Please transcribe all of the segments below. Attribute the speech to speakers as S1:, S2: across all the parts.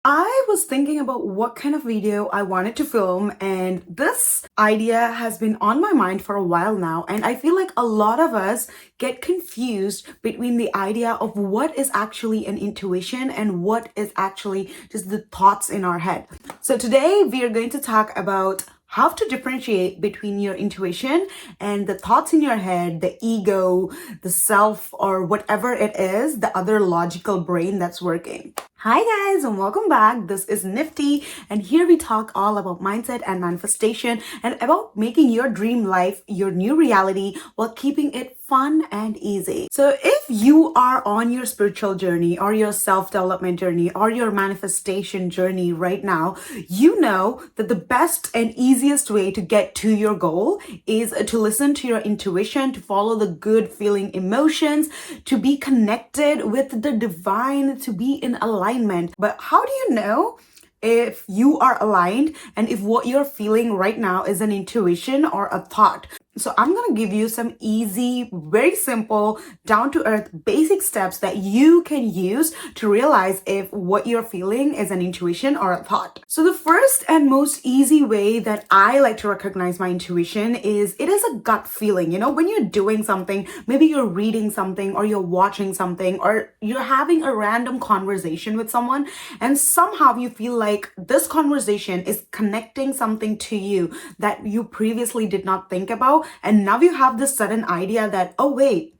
S1: I was thinking about what kind of video I wanted to film, and this idea has been on my mind for a while now. And I feel like a lot of us get confused between the idea of what is actually an intuition and what is actually just the thoughts in our head. So today we are going to talk about how to differentiate between your intuition and the thoughts in your head, the ego, the self, or whatever it is, the other logical brain that's working. Hi guys, and welcome back. This is Nifty, and here we talk all about mindset and manifestation and about making your dream life your new reality while keeping it fun and easy. So if you are on your spiritual journey or your self-development journey or your manifestation journey right now, you know that the best and easiest way to get to your goal is to listen to your intuition, to follow the good feeling emotions, to be connected with the divine, to be in alignment. But how do you know if you are aligned and if what you're feeling right now is an intuition or a thought? So I'm going to give you some easy, very simple, down to earth, basic steps that you can use to realize if what you're feeling is an intuition or a thought. So the first and most easy way that I like to recognize my intuition is it is a gut feeling. You know, when you're doing something, maybe you're reading something or you're watching something or you're having a random conversation with someone and somehow you feel like this conversation is connecting something to you that you previously did not think about. And now you have this sudden idea that, oh wait,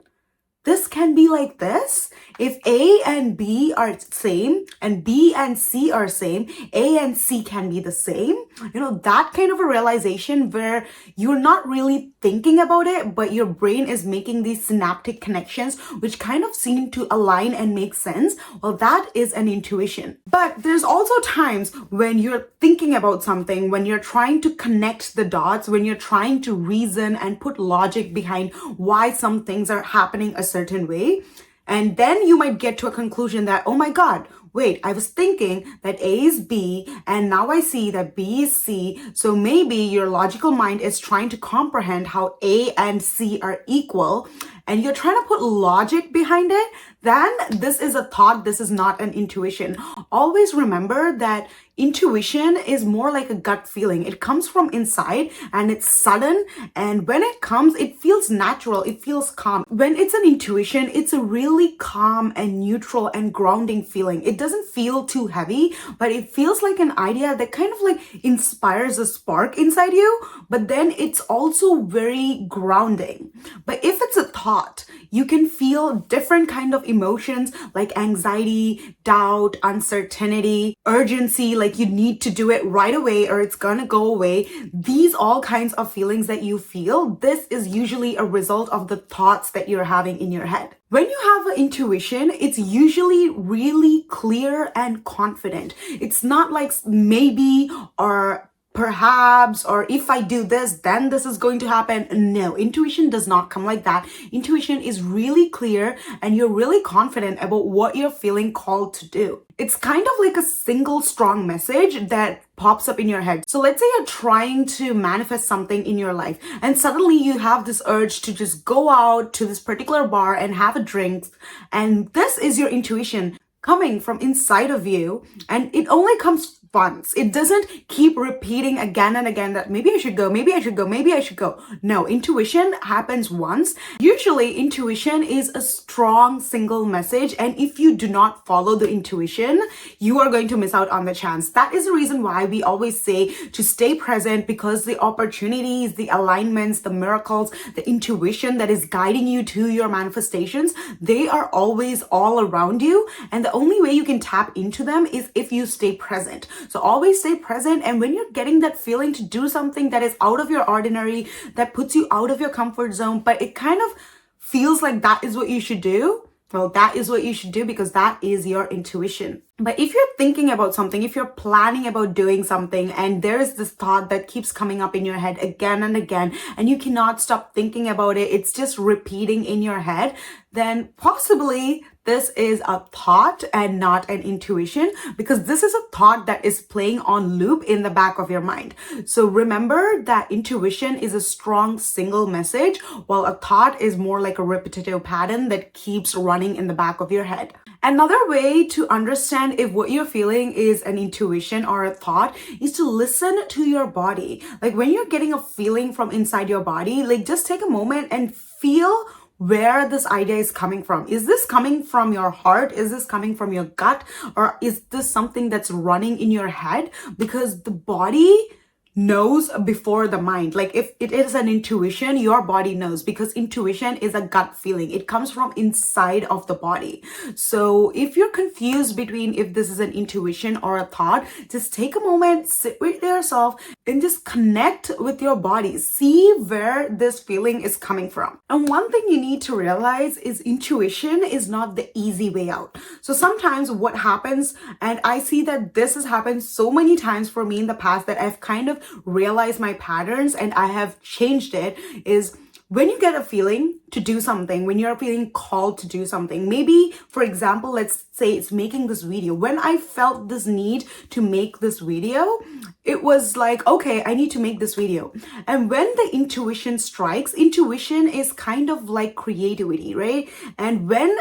S1: this can be like this. If A and B are same and B and C are same, A and C can be the same. You know, that kind of a realization where you're not really thinking about it, but your brain is making these synaptic connections, which kind of seem to align and make sense. Well, that is an intuition. But there's also times when you're thinking about something, when you're trying to connect the dots, when you're trying to reason and put logic behind why some things are happening a certain way. And then you might get to a conclusion that, oh my God, wait, I was thinking that A is B and now I see that B is C. So maybe your logical mind is trying to comprehend how A and C are equal and you're trying to put logic behind it. Then this is a thought. This is not an intuition. Always remember that intuition is more like a gut feeling. It comes from inside and it's sudden. And when it comes, it feels natural. It feels calm. When it's an intuition, it's a really calm and neutral and grounding feeling. It doesn't feel too heavy, but it feels like an idea that kind of like inspires a spark inside you. But then it's also very grounding. But if it's a thought, you can feel different kind of emotions like anxiety, doubt, uncertainty, urgency, like you need to do it right away or it's gonna go away. These all kinds of feelings that you feel, this is usually a result of the thoughts that you're having in your head. When you have an intuition, it's usually really clear and confident. It's not like maybe or perhaps, or if I do this, then this is going to happen. No, intuition does not come like that. Intuition is really clear and you're really confident about what you're feeling called to do. It's kind of like a single strong message that pops up in your head. So let's say you're trying to manifest something in your life and suddenly you have this urge to just go out to this particular bar and have a drink. And this is your intuition coming from inside of you, and it only comes once. It doesn't keep repeating again and again that maybe I should go, maybe I should go, maybe I should go. No, intuition happens once. Usually intuition is a strong single message, and if you do not follow the intuition, you are going to miss out on the chance. That is the reason why we always say to stay present, because the opportunities, the alignments, the miracles, the intuition that is guiding you to your manifestations, they are always all around you, and the only way you can tap into them is if you stay present. So always stay present. And when you're getting that feeling to do something that is out of your ordinary, that puts you out of your comfort zone, but it kind of feels like that is what you should do, well, that is what you should do because that is your intuition. But if you're thinking about something, if you're planning about doing something and there is this thought that keeps coming up in your head again and again, and you cannot stop thinking about it, it's just repeating in your head, then possibly this is a thought and not an intuition, because this is a thought that is playing on loop in the back of your mind. So remember that intuition is a strong single message, while a thought is more like a repetitive pattern that keeps running in the back of your head. Another way to understand if what you're feeling is an intuition or a thought is to listen to your body. Like when you're getting a feeling from inside your body, like just take a moment and feel where this idea is coming from. Is this coming from your heart? Is this coming from your gut? Or is this something that's running in your head? Because the body knows before the mind. Like if it is an intuition, your body knows, because intuition is a gut feeling. It comes from inside of the body. So if you're confused between if this is an intuition or a thought, just take a moment, sit with yourself and just connect with your body. See where this feeling is coming from. And one thing you need to realize is intuition is not the easy way out. So sometimes what happens, and I see that this has happened so many times for me in the past that I've kind of realized my patterns and I have changed it, is when you get a feeling to do something, when you're feeling called to do something, maybe, for example, let's say it's making this video. When I felt this need to make this video, it was like, okay, I need to make this video. And when the intuition strikes, intuition is kind of like creativity, right? And when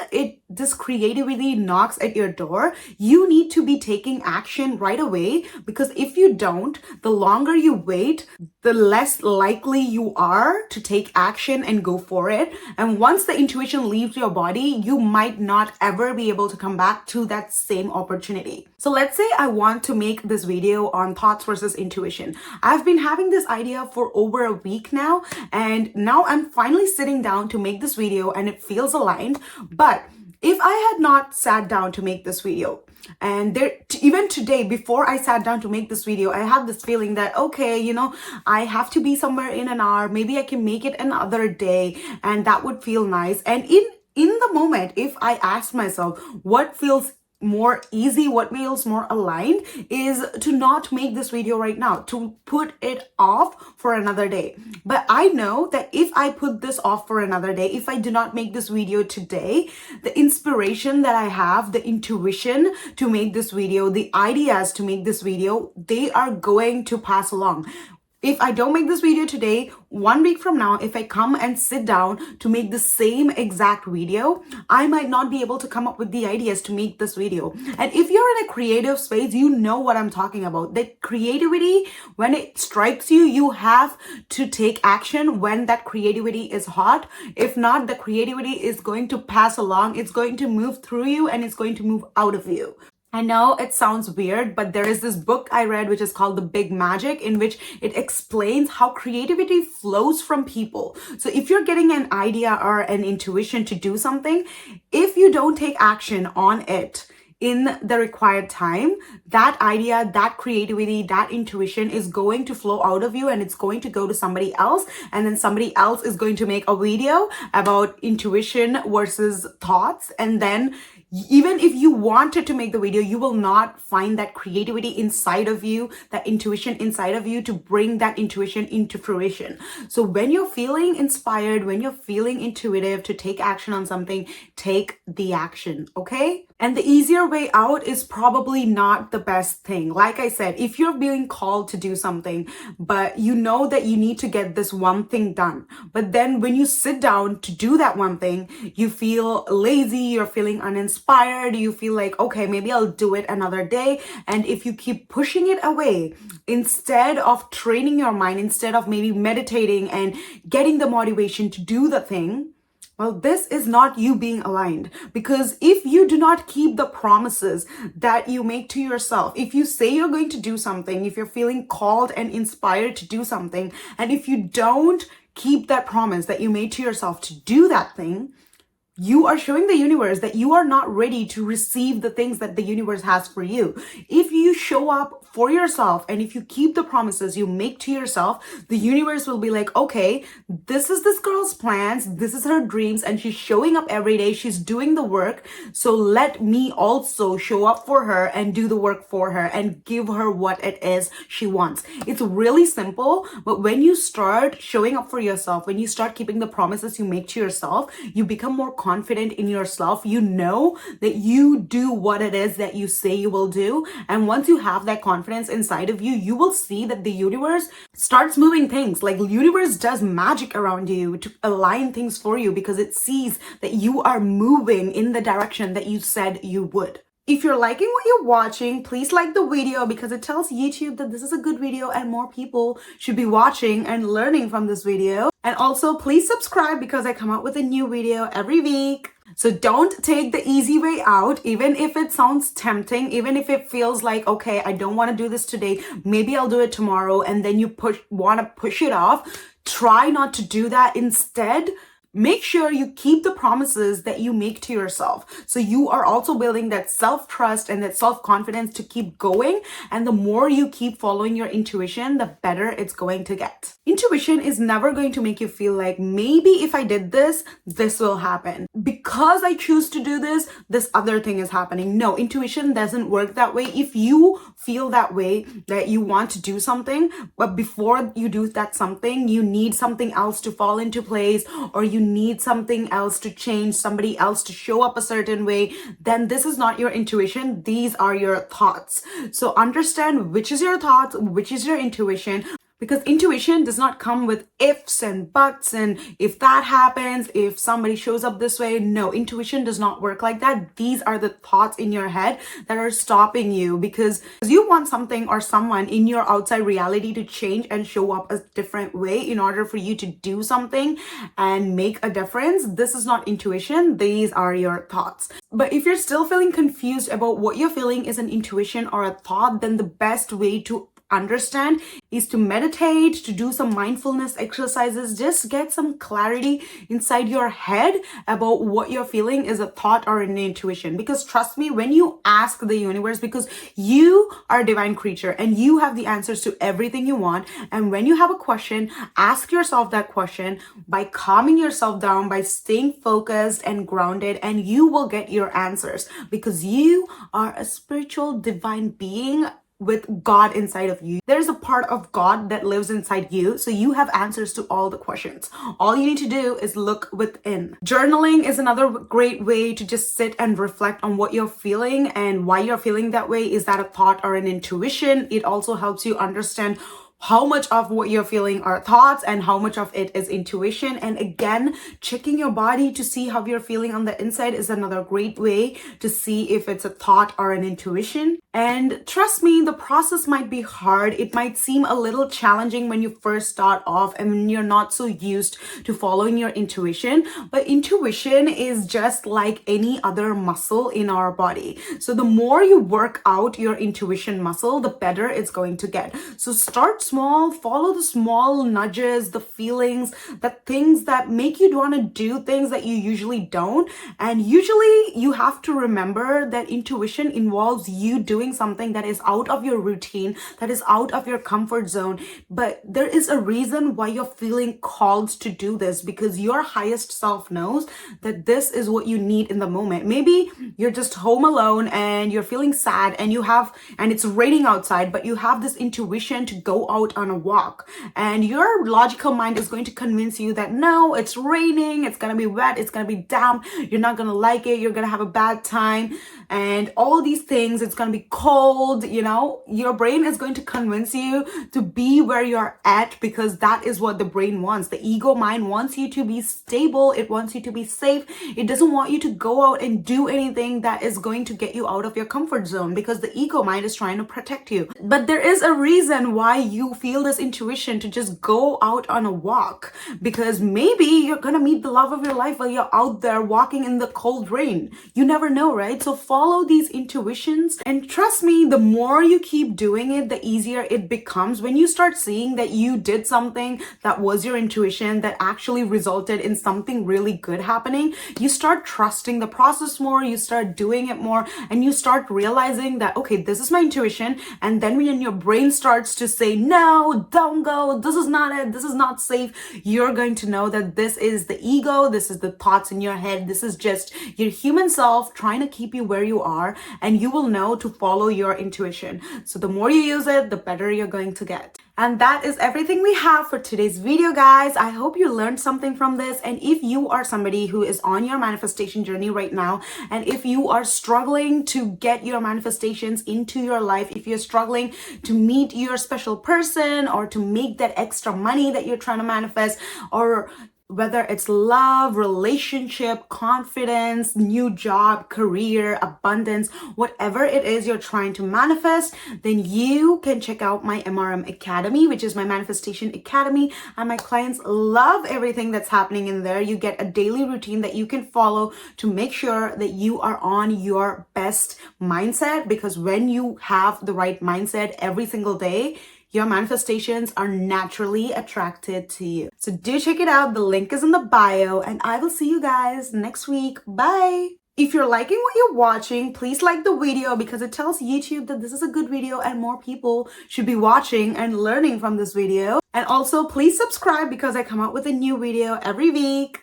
S1: this creativity knocks at your door, you need to be taking action right away, because if you don't, the longer you wait, the less likely you are to take action and go for it. And once the intuition leaves your body, you might not ever be able to come back to that same opportunity. So let's say I want to make this video on thoughts versus intuition. I've been having this idea for over a week now, and now I'm finally sitting down to make this video and it feels aligned. But if I had not sat down to make this video, and even today, before I sat down to make this video, I have this feeling that, okay, I have to be somewhere in an hour. Maybe I can make it another day, and that would feel nice. And in the moment, if I ask myself what feels more easy, what feels more aligned, is to not make this video right now, to put it off for another day. But I know that if I put this off for another day, if I do not make this video today, the inspiration that I have, the intuition to make this video, the ideas to make this video, they are going to pass along. If I don't make this video today, 1 week from now, if I come and sit down to make the same exact video, I might not be able to come up with the ideas to make this video. And if you're in a creative space, you know what I'm talking about. That creativity, when it strikes you, you have to take action when that creativity is hot. If not, the creativity is going to pass along. It's going to move through you and it's going to move out of you. I know it sounds weird, but there is this book I read which is called The Big Magic, in which it explains how creativity flows from people. So if you're getting an idea or an intuition to do something, if you don't take action on it in the required time, that idea, that creativity, that intuition is going to flow out of you and it's going to go to somebody else. And then somebody else is going to make a video about intuition versus thoughts. And then even if you wanted to make the video, you will not find that creativity inside of you, that intuition inside of you to bring that intuition into fruition. So when you're feeling inspired, when you're feeling intuitive to take action on something, take the action, okay? And the easier way out is probably not the best thing. Like I said, if you're being called to do something, but you know that you need to get this one thing done, but then when you sit down to do that one thing, you feel lazy, you're feeling uninspired, you feel like, okay, maybe I'll do it another day. And if you keep pushing it away, instead of training your mind, instead of maybe meditating and getting the motivation to do the thing, well, this is not you being aligned. Because if you do not keep the promises that you make to yourself, if you say you're going to do something, if you're feeling called and inspired to do something, and if you don't keep that promise that you made to yourself to do that thing, you are showing the universe that you are not ready to receive the things that the universe has for you. If you show up for yourself and if you keep the promises you make to yourself, the universe will be like, okay, this is this girl's plans, this is her dreams, and she's showing up every day, she's doing the work. So let me also show up for her and do the work for her and give her what it is she wants. It's really simple, but when you start showing up for yourself, when you start keeping the promises you make to yourself, you become more confident in yourself. You know that you do what it is that you say you will do. And once you have that confidence inside of you, you will see that the universe starts moving things. Like, universe does magic around you to align things for you because it sees that you are moving in the direction that you said you would. If you're liking what you're watching, please like the video because it tells YouTube that this is a good video and more people should be watching and learning from this video. And also, please subscribe because I come out with a new video every week. So don't take the easy way out, even if it sounds tempting, even if it feels like, okay, I don't want to do this today, maybe I'll do it tomorrow, and then you want to push it off. Try not to do that. Instead, make sure you keep the promises that you make to yourself. So you are also building that self-trust and that self-confidence to keep going. And the more you keep following your intuition, the better it's going to get. Intuition is never going to make you feel like, maybe if I did this, this will happen. Because I choose to do this, this other thing is happening. No, intuition doesn't work that way. If you feel that way, that you want to do something, but before you do that something, you need something else to fall into place, or you need something else to change, somebody else to show up a certain way, then this is not your intuition. These are your thoughts. So understand which is your thoughts, which is your intuition. Because intuition does not come with ifs and buts and if that happens, if somebody shows up this way. No, intuition does not work like that. These are the thoughts in your head that are stopping you because you want something or someone in your outside reality to change and show up a different way in order for you to do something and make a difference. This is not intuition. These are your thoughts. But if you're still feeling confused about what you're feeling is an intuition or a thought, then the best way to understand is to meditate, to do some mindfulness exercises, just get some clarity inside your head about what you're feeling is a thought or an intuition. Because trust me, when you ask the universe, because you are a divine creature and you have the answers to everything you want, and when you have a question, ask yourself that question by calming yourself down, by staying focused and grounded, and you will get your answers because you are a spiritual divine being with God inside of you. There's a part of God that lives inside you, so you have answers to all the questions. All you need to do is look within. Journaling is another great way to just sit and reflect on what you're feeling and why you're feeling that way. Is that a thought or an intuition? It also helps you understand how much of what you're feeling are thoughts and how much of it is intuition. And again, checking your body to see how you're feeling on the inside is another great way to see if it's a thought or an intuition. And trust me, the process might be hard. It might seem a little challenging when you first start off and when you're not so used to following your intuition. But intuition is just like any other muscle in our body. So the more you work out your intuition muscle, the better it's going to get. So start small, follow the small nudges, the feelings, the things that make you want to do things that you usually don't. And usually you have to remember that intuition involves you doing something that is out of your routine, that is out of your comfort zone. But there is a reason why you're feeling called to do this, because your highest self knows that this is what you need in the moment. Maybe you're just home alone and you're feeling sad and it's raining outside, but you have this intuition to go out on a walk, and your logical mind is going to convince you that no, it's raining, it's gonna be wet, it's gonna be damp, you're not gonna like it, you're gonna have a bad time, and all these things, it's gonna be cold. Your brain is going to convince you to be where you're at because that is what the brain wants. The ego mind wants you to be stable, it wants you to be safe, it doesn't want you to go out and do anything that is going to get you out of your comfort zone because the ego mind is trying to protect you. But there is a reason why you feel this intuition to just go out on a walk, because maybe you're gonna meet the love of your life while you're out there walking in the cold rain. You never know, right? So follow these intuitions, and trust me, the more you keep doing it, the easier it becomes. When you start seeing that you did something that was your intuition that actually resulted in something really good happening, you start trusting the process more, you start doing it more, and you start realizing that, okay, this is my intuition. And then when your brain starts to say, no, don't go, this is not it, this is not safe, you're going to know that this is the ego, this is the thoughts in your head, this is just your human self trying to keep you where you are, and you will know to follow your intuition. So the more you use it, the better you're going to get. And that is everything we have for today's video, guys. I hope you learned something from this. And if you are somebody who is on your manifestation journey right now, and if you are struggling to get your manifestations into your life, if you're struggling to meet your special person or to make that extra money that you're trying to manifest, or whether it's love, relationship, confidence, new job, career, abundance, whatever it is you're trying to manifest, then you can check out my MRM Academy, which is my manifestation academy. And my clients love everything that's happening in there. You get a daily routine that you can follow to make sure that you are on your best mindset, because when you have the right mindset every single day, your manifestations are naturally attracted to you. So do check it out. The link is in the bio, and I will see you guys next week. Bye. If you're liking what you're watching, please like the video, because it tells YouTube that this is a good video and more people should be watching and learning from this video. And also please subscribe, because I come out with a new video every week.